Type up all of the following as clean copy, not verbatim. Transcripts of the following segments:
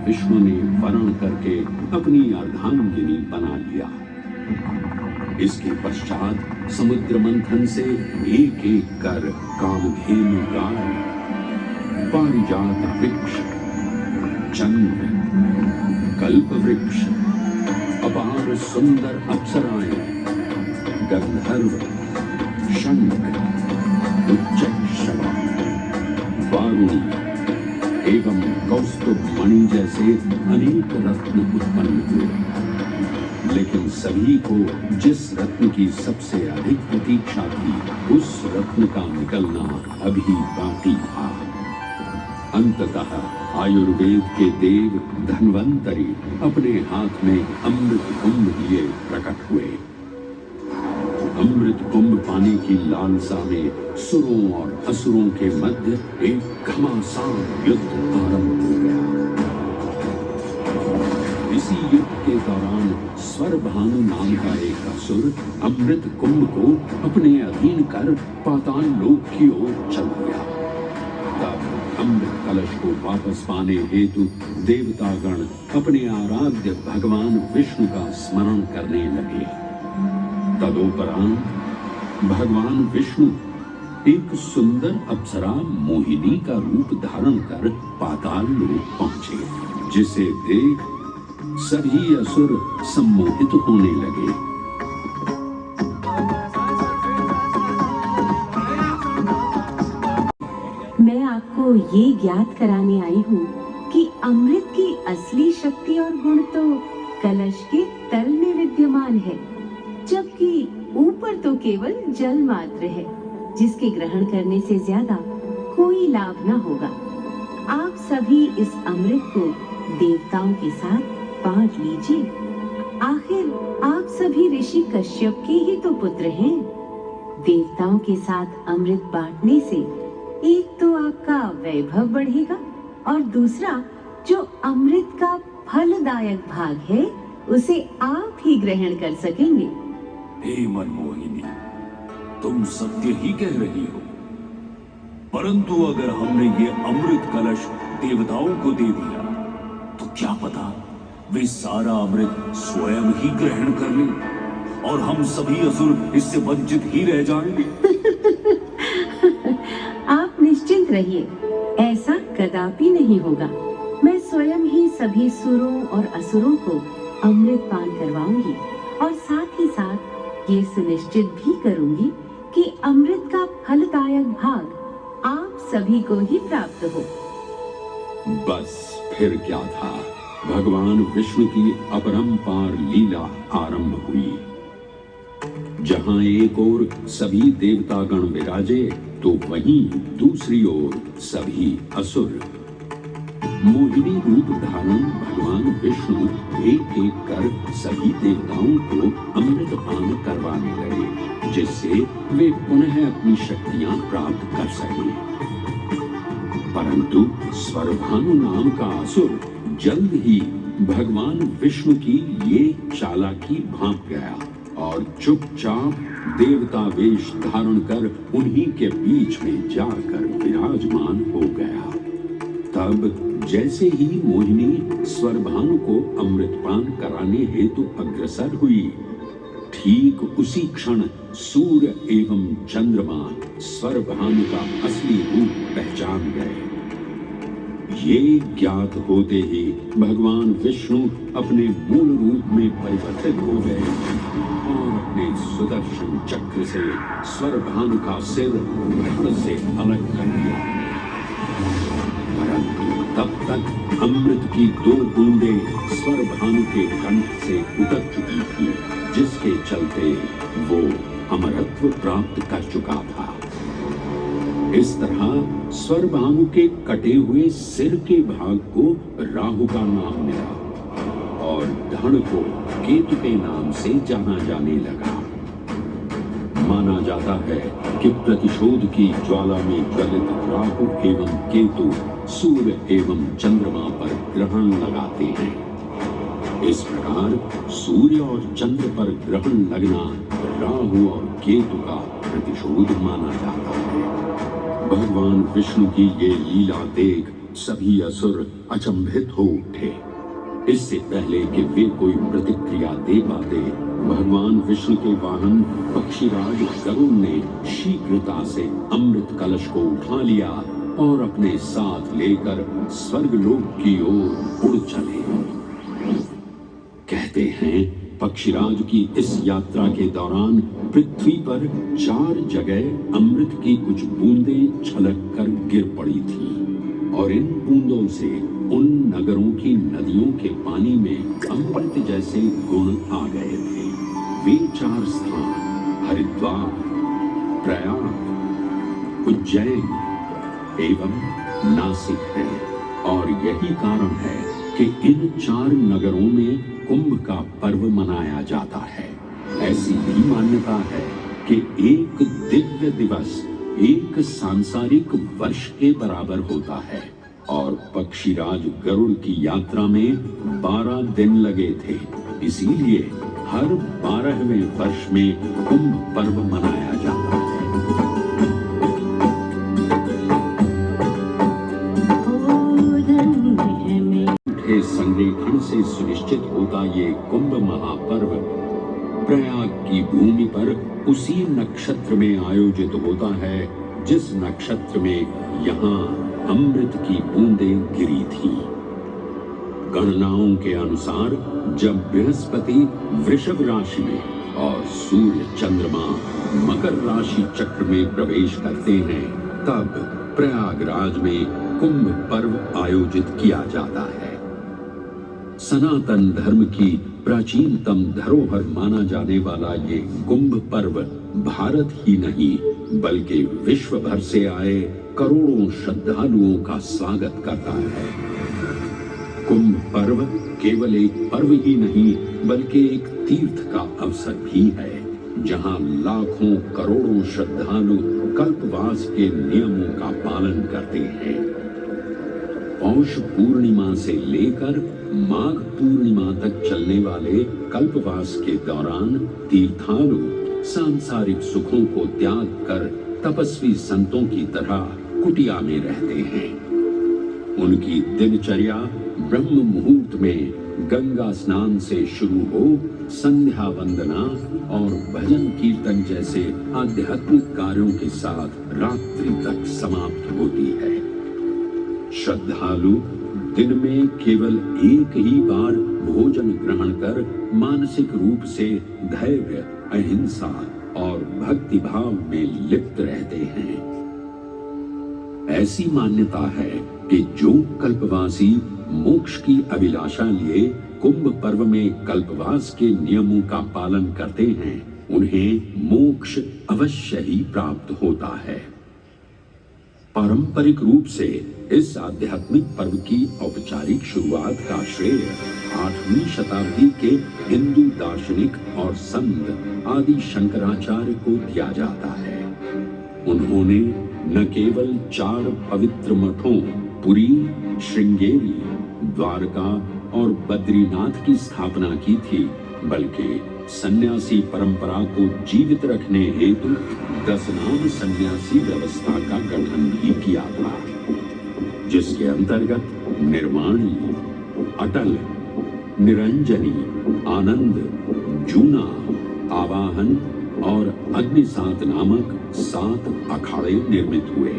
विष्णु ने वरण करके अपनी अर्धांगिनी बना लिया। इसके पश्चात समुद्र मंथन से एक एक कर कामधेनु गाय, पारिजात वृक्ष, चंद्र, कल्प वृक्ष, अपार सुंदर अप्सराएं, गंधर्व, शंख, उच्चैःशवा, वारुणी एवं कौस्तुभ मणि जैसे अनेक रत्न उत्पन्न हुए। लेकिन सभी को जिस रत्न की सबसे अधिक प्रतीक्षा थी, उस रत्न का निकलना अभी बाकी था। अंततः आयुर्वेद के देव धन्वंतरी अपने हाथ में अमृत कुंभ लिए प्रकट हुए। अमृत कुंभ पाने की लालसा में सुरों और असुरों के मध्य एक घमासान युद्ध आरंभ हो गया। इसी युद्ध के दौरान स्वरभानु नाम का एक असुर अमृत कुंभ को अपने अधीन कर पाताल लोक की ओर चल गया। तब अमृत कलश को वापस पाने हेतु देवतागण अपने आराध्य भगवान विष्णु का स्मरण करने लगे। तदोपरांत भगवान विष्णु एक सुंदर अप्सरा मोहिनी का रूप धारण कर पाताल लोक पहुंचे, जिसे देख सभी असुर सम्मोहित होने लगे। मैं आपको ये ज्ञात कराने आई हूँ कि अमृत की असली शक्ति और गुण तो कलश के तल में विद्यमान है, जबकि ऊपर तो केवल जल मात्र है, जिसके ग्रहण करने से ज्यादा कोई लाभ न होगा। आप सभी इस अमृत को देवताओं के साथ बांट लीजिए। आखिर आप सभी ऋषि कश्यप के ही तो पुत्र हैं। देवताओं के साथ अमृत बांटने से एक तो आपका वैभव बढ़ेगा और दूसरा जो अमृत का फलदायक भाग है उसे आप ही ग्रहण कर सकेंगे। हे मनमोहिनी, तुम सत्य ही कह रही हो, परंतु अगर हमने ये अमृत कलश देवताओं को दे दिया तो क्या पता वे सारा अमृत स्वयं ही ग्रहण कर लें और हम सभी असुर इससे वंचित ही रह जाएं। आप निश्चिंत रहिए, ऐसा कदापि नहीं होगा। मैं स्वयं ही सभी सुरों और असुरों को अमृत पान करवाऊंगी और साथ ही साथ ये सुनिश्चित भी करूंगी कि अमृत का फलदायक भाग आप सभी को ही प्राप्त हो। बस फिर क्या था, भगवान विष्णु की अपरंपार लीला आरंभ हुई। जहां एक ओर सभी देवतागण विराजे तो वहीं दूसरी ओर सभी असुर। मोहिनी रूप धारण भगवान विष्णु एक एक कर सभी देवताओं को अमृत पान करवाने लगे, जिससे वे पुनः अपनी शक्तियां प्राप्त कर सके। परंतु स्वरभानु नाम का असुर जल्द ही भगवान विष्णु की ये चालाकी भांप गया और चुपचाप देवता वेश धारण कर उन्हीं के बीच में जाकर विराजमान हो गया। तब जैसे ही मोहिनी स्वरभानु को अमृतपान कराने हेतु अग्रसर हुई, ठीक उसी क्षण सूर्य एवं चंद्रमा स्वरभानु का असली रूप पहचान गए। ये ज्ञात होते ही भगवान विष्णु अपने मूल रूप में परिवर्तित हो गए और अपने सुदर्शन चक्र से स्वरभानु का सिर धड़ से अलग कर दिया। परंतु तब तक अमृत की 2 बूंदें स्वरभानु के कंठ से उतर चुकी थी, जिसके चलते वो अमरत्व प्राप्त कर चुका था। इस तरह स्वरभानु के कटे हुए सिर के भाग को राहु का नाम मिला और धड़ को केतु के नाम से जाना जाने लगा। माना जाता है कि प्रतिशोध की ज्वाला में ज्वलित राहु एवं केतु सूर्य एवं चंद्रमा पर ग्रहण लगाते हैं। इस प्रकार सूर्य और चंद्र पर ग्रहण लगना राहु और केतु का प्रतिशोध माना जाता है। भगवान विष्णु की ये लीला देख सभी असुर अचंभित हो उठे। इससे पहले कि वे कोई प्रतिक्रिया दे पाते, भगवान विष्णु के वाहन पक्षीराज गरुड़ ने शीघ्रता से अमृत कलश को उठा लिया और अपने साथ लेकर स्वर्गलोक की ओर उड़ चले। कहते हैं पक्षीराज की इस यात्रा के दौरान पृथ्वी पर 4 जगह अमृत की कुछ बूंदें छलक कर गिर पड़ी थी और इन बूंदों से उन नगरों की नदियों के पानी में अमृत जैसे गुण आ गए थे। वे 4 स्थान हरिद्वार, प्रयाग, उज्जैन एवं नासिक है और यही कारण है कि इन 4 नगरों में कुंभ का पर्व मनाया जाता है। ऐसी भी मान्यता है कि एक दिव्य दिवस एक सांसारिक वर्ष के बराबर होता है और पक्षीराज गरुड़ की यात्रा में 12 दिन लगे थे। इसीलिए हर 12वें वर्ष में कुंभ पर्व मनाया जाता है। संरेखण से सुनिश्चित होता ये कुंभ महापर्व प्रयाग की भूमि पर उसी नक्षत्र में आयोजित होता है जिस नक्षत्र में यहाँ अमृत की बूंदें गिरी थी। गणनाओं के अनुसार जब बृहस्पति वृषभ राशि में और सूर्य चंद्रमा मकर राशि चक्र में प्रवेश करते हैं, तब प्रयागराज में कुंभ पर्व आयोजित किया जाता है। सनातन धर्म की प्राचीनतम धरोहर माना जाने वाला ये कुंभ पर्व भारत ही नहीं बल्कि विश्व भर से आए करोड़ों श्रद्धालुओं का स्वागत करता है। कुंभ पर्व केवल एक पर्व ही नहीं बल्कि एक तीर्थ का अवसर भी है, जहां लाखों करोड़ों श्रद्धालु कल्पवास के नियमों का पालन करते हैं। पौष पूर्णिमा से लेकर माघ पूर्णिमा तक चलने वाले कल्पवास के दौरान तीर्थालु सांसारिक सुखों को त्याग कर तपस्वी संतों की तरह कुटिया में रहते हैं। उनकी दिनचर्या ब्रह्म मुहूर्त में गंगा स्नान से शुरू हो संध्या वंदना और भजन कीर्तन जैसे आध्यात्मिक कार्यों के साथ रात्रि तक समाप्त होती है। श्रद्धालु दिन में केवल एक ही बार भोजन ग्रहण कर मानसिक रूप से धैर्य, अहिंसा और भक्ति भाव में लिप्त रहते हैं। ऐसी मान्यता है कि जो कल्पवासी मोक्ष की अभिलाषा लिए कुंभ पर्व में कल्पवास के नियमों का पालन करते हैं, उन्हें मोक्ष अवश्य ही प्राप्त होता है। पारंपरिक रूप से इस आध्यात्मिक पर्व की औपचारिक शुरुआत का श्रेय 8वीं शताब्दी के हिंदू दार्शनिक और संत आदि शंकराचार्य को दिया जाता है। उन्होंने न केवल 4 पवित्र मठों पुरी, श्रृंगेरी, द्वारका और बद्रीनाथ की स्थापना की थी, बल्कि सन्यासी परंपरा को जीवित रखने हेतु 10 नाम सन्यासी व्यवस्था का गठन भी किया था, जिसके अंतर्गत निर्वाणी, अटल, निरंजनी, आनंद, जूना, आवाहन और अग्निसात नामक 7 अखाड़े निर्मित हुए।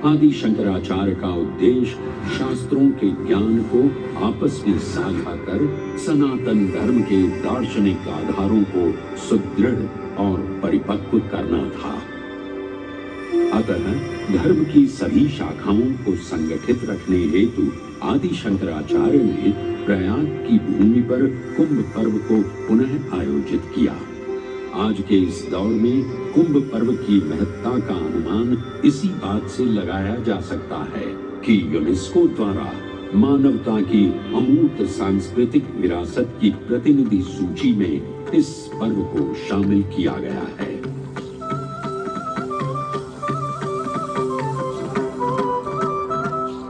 आदि शंकराचार्य का उद्देश्य शास्त्रों के ज्ञान को आपस में साझा कर सनातन धर्म के दार्शनिक आधारों को सुदृढ़ और परिपक्व करना था। अतः धर्म की सभी शाखाओं को संगठित रखने हेतु आदि शंकराचार्य ने प्रयाग की भूमि पर कुंभ पर्व को पुनः आयोजित किया। आज के इस दौर में कुंभ पर्व की महत्ता का अनुमान इसी बात से लगाया जा सकता है कि यूनेस्को द्वारा मानवता की अमूर्त सांस्कृतिक विरासत की प्रतिनिधि सूची में इस पर्व को शामिल किया गया है।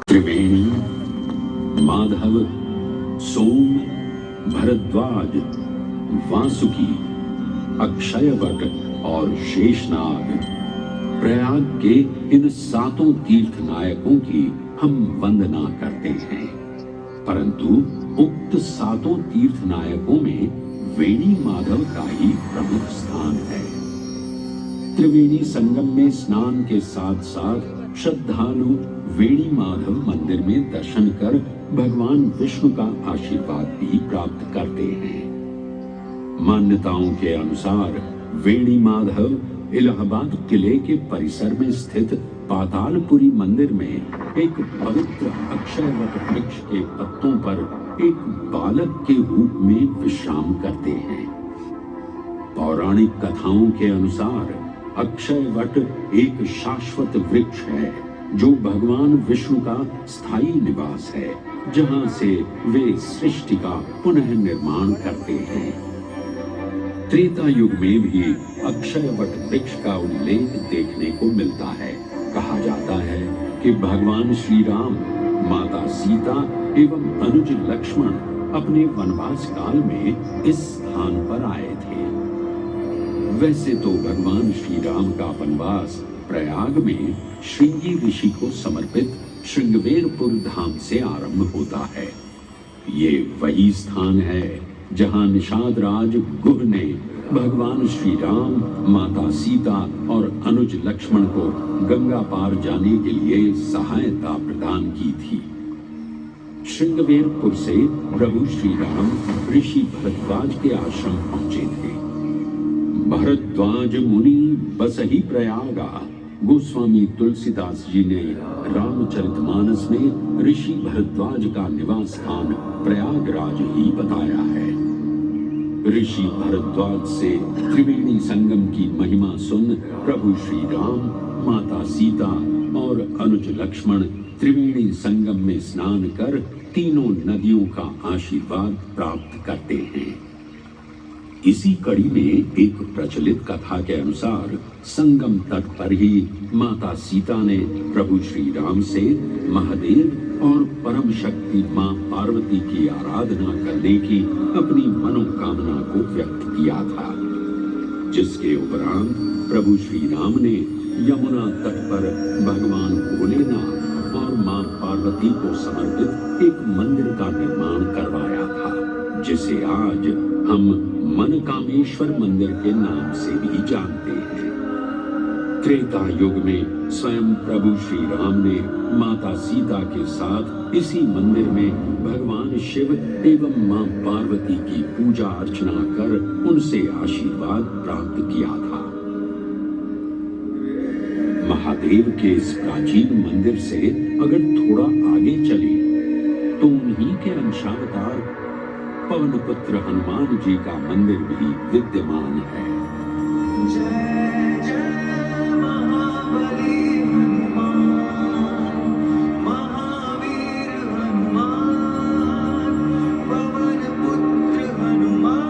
त्रिवेणी, माधव, सोम, भरद्वाज, वासुकी, अक्षयवट और शेषनाग प्रयाग के इन 7 तीर्थ नायकों की हम वंदना करते हैं, परंतु उक्त 7 तीर्थ नायकों में वेणी माधव का ही प्रमुख स्थान है। त्रिवेणी संगम में स्नान के साथ साथ श्रद्धालु वेणी माधव मंदिर में दर्शन कर भगवान विष्णु का आशीर्वाद भी प्राप्त करते हैं। मान्यताओं के अनुसार वेणी माधव इलाहाबाद किले के परिसर में स्थित पातालपुरी मंदिर में एक पवित्र अक्षयवट वृक्ष के पत्तों पर एक बालक के रूप में विश्राम करते हैं। पौराणिक कथाओं के अनुसार अक्षयवट एक शाश्वत वृक्ष है जो भगवान विष्णु का स्थायी निवास है, जहां से वे सृष्टि का पुनः निर्माण करते हैं। त्रेता युग में भी अक्षयवट वृक्ष का उल्लेख देखने को मिलता है। कहा जाता है कि भगवान श्री राम, माता सीता एवं अनुज लक्ष्मण अपने वनवास काल में इस स्थान पर आए थे। वैसे तो भगवान श्री राम का वनवास प्रयाग में श्रृंगी ऋषि को समर्पित श्रृंगवेरपुर धाम से आरंभ होता है। ये वही स्थान है जहां निषाद राज गुह ने भगवान श्री राम, माता सीता और अनुज लक्ष्मण को गंगा पार जाने के लिए सहायता प्रदान की थी। श्रृंगवेरपुर से प्रभु श्री राम ऋषि भरद्वाज के आश्रम पहुंचे थे। भरद्वाज मुनि बसहि प्रयागा, गोस्वामी तुलसीदास जी ने रामचरितमानस में ऋषि भरद्वाज का निवास स्थान प्रयागराज ही बताया है। ऋषि भरद्वाज से त्रिवेणी संगम की महिमा सुन प्रभु श्री राम, माता सीता और अनुज लक्ष्मण त्रिवेणी संगम में स्नान कर तीनों नदियों का आशीर्वाद प्राप्त करते हैं। इसी कड़ी में एक प्रचलित कथा के अनुसार संगम तट पर ही माता सीता ने प्रभु श्री राम से महादेव और परम शक्ति मां पार्वती की आराधना करने की अपनी मनोकामना को व्यक्त किया था, जिसके उपरांत प्रभु श्री राम ने यमुना तट पर भगवान भोलेनाथ और मां पार्वती को समर्पित एक मंदिर का निर्माण करवाया था, जिसे आज हम मनकामेश्वर मंदिर के नाम से भी जानते हैं। त्रेता युग में स्वयं प्रभु श्री राम ने माता सीता के साथ इसी मंदिर में भगवान शिव एवं मां पार्वती की पूजा अर्चना कर उनसे आशीर्वाद प्राप्त किया था। महादेव के इस प्राचीन मंदिर से अगर थोड़ा आगे चले तो उन्हीं के अंशावतार पवन पुत्र हनुमान जी का मंदिर भी विद्यमान है। जय जय महाबली हनुमान, महावीर हनुमान, पवन पुत्र हनुमान।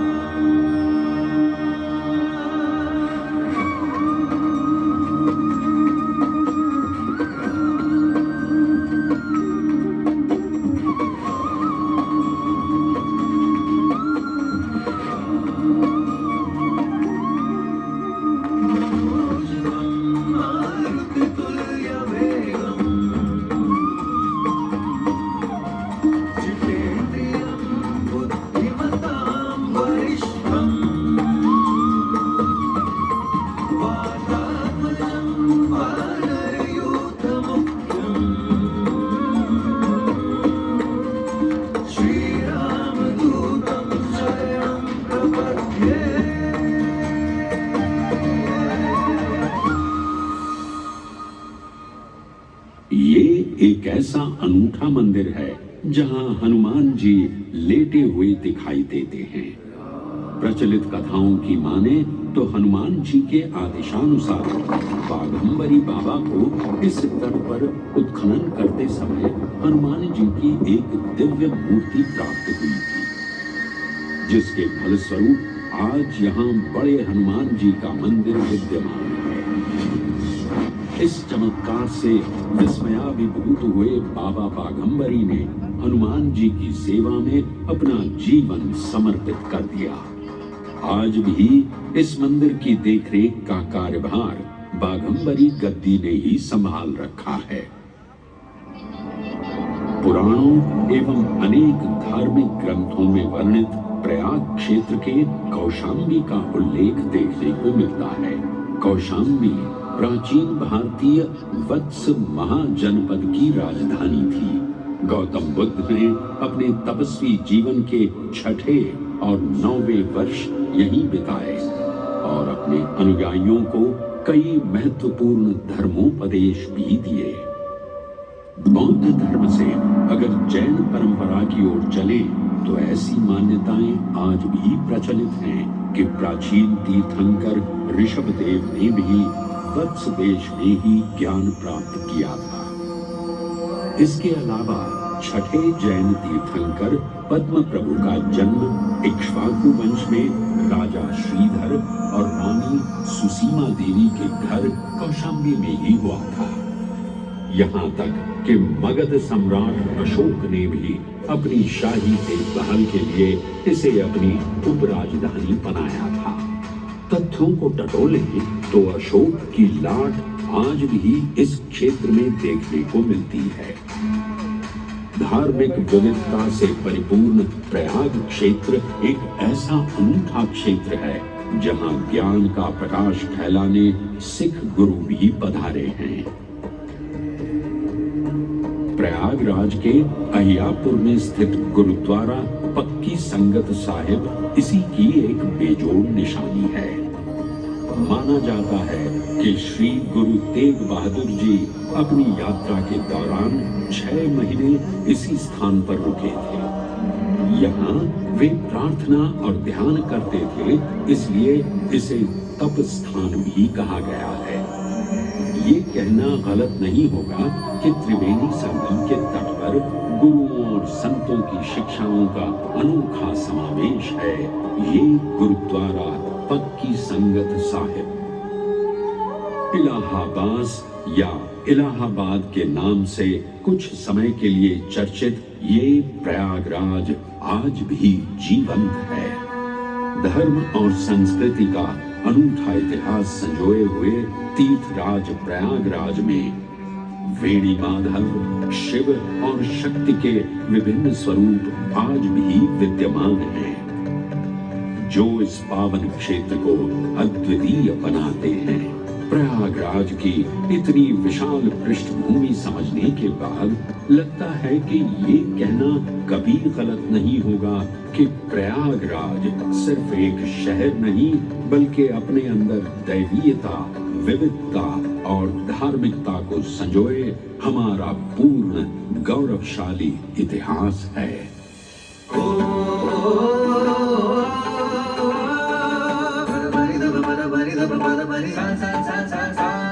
एक ऐसा अनूठा मंदिर है जहां हनुमान जी लेटे हुए दिखाई देते हैं। प्रचलित कथाओं की माने तो हनुमान जी के आदेशानुसार बाघंबरी बाबा को इस तट पर उत्खनन करते समय हनुमान जी की एक दिव्य मूर्ति प्राप्त हुई थी, जिसके फलस्वरूप आज यहाँ बड़े हनुमान जी का मंदिर विद्यमान है। इस चमत्कार से विस्मयाभिभूत हुए बाबा बाघंबरी ने हनुमान जी की सेवा में अपना जीवन समर्पित कर दिया। आज भी इस मंदिर की देखरेख का कार्यभार बाघंबरी गद्दी ने ही संभाल रखा है। पुराणों एवं अनेक धार्मिक ग्रंथों में वर्णित प्रयाग क्षेत्र के कौशाम्बी का उल्लेख देखने को मिलता है। कौशाम्बी प्राचीन भारतीय वत्स महाजनपद की राजधानी थी। गौतम बुद्ध ने अपने तपस्वी जीवन के 6ठे और 9वें वर्ष यहीं बिताए और अपने अनुयायियों को कई महत्वपूर्ण धर्मोपदेश भी दिए। बौद्ध धर्म से अगर जैन परंपरा की ओर चले तो ऐसी मान्यताएं आज भी प्रचलित हैं कि प्राचीन तीर्थंकर ऋषभदेव ने भी वत्स देश में ही ज्ञान प्राप्त किया था। इसके अलावा 6ठे जैन तीर्थंकर पद्म प्रभु का जन्म इक्ष्वाकु वंश में राजा श्रीधर और रानी सुसीमा देवी के घर कौशाम्बी में ही हुआ था। यहाँ तक कि मगध सम्राट अशोक ने भी अपनी शाही देखभाल के लिए इसे अपनी उपराजधानी बनाया था। तथ्यों को टटोलें तो अशोक की लाट आज भी इस क्षेत्र में देखने को मिलती है। धार्मिक विविधता से परिपूर्ण प्रयाग क्षेत्र एक ऐसा अनूठा क्षेत्र है जहां ज्ञान का प्रकाश फैलाने सिख गुरु भी पधारे हैं। प्रयागराज के अहियापुर में स्थित गुरुद्वारा पक्की संगत साहिब इसी की एक बेजोड़ निशानी है। माना जाता है कि श्री गुरु तेग बहादुर जी अपनी यात्रा के दौरान 6 महीने इसी स्थान पर रुके थे। यहाँ वे प्रार्थना और ध्यान करते थे, इसलिए इसे तप स्थान भी कहा गया है। ये कहना गलत नहीं होगा कि त्रिवेणी संगम के तट पर गुरुओं और संतों की शिक्षाओं का अनोखा समावेश है। ये गुरुद्वारा पक्की संगत साहिब इलाहाबाद या इलाहाबाद के नाम से कुछ समय के लिए चर्चित ये प्रयागराज आज भी जीवंत है। धर्म और संस्कृति का अनूठा इतिहास संजोए हुए तीर्थराज प्रयागराज में वेणी माधव, शिव और शक्ति के विभिन्न स्वरूप आज भी विद्यमान हैं, जो इस पावन क्षेत्र को अद्वितीय बनाते हैं। प्रयागराज की इतनी विशाल पृष्ठभूमि समझने के बाद लगता है कि ये कहना कभी गलत नहीं होगा कि प्रयागराज सिर्फ एक शहर नहीं बल्कि अपने अंदर दैवीयता, विविधता और धार्मिकता को संजोए हमारा पूर्ण गौरवशाली इतिहास है। Sa sa sa sa sa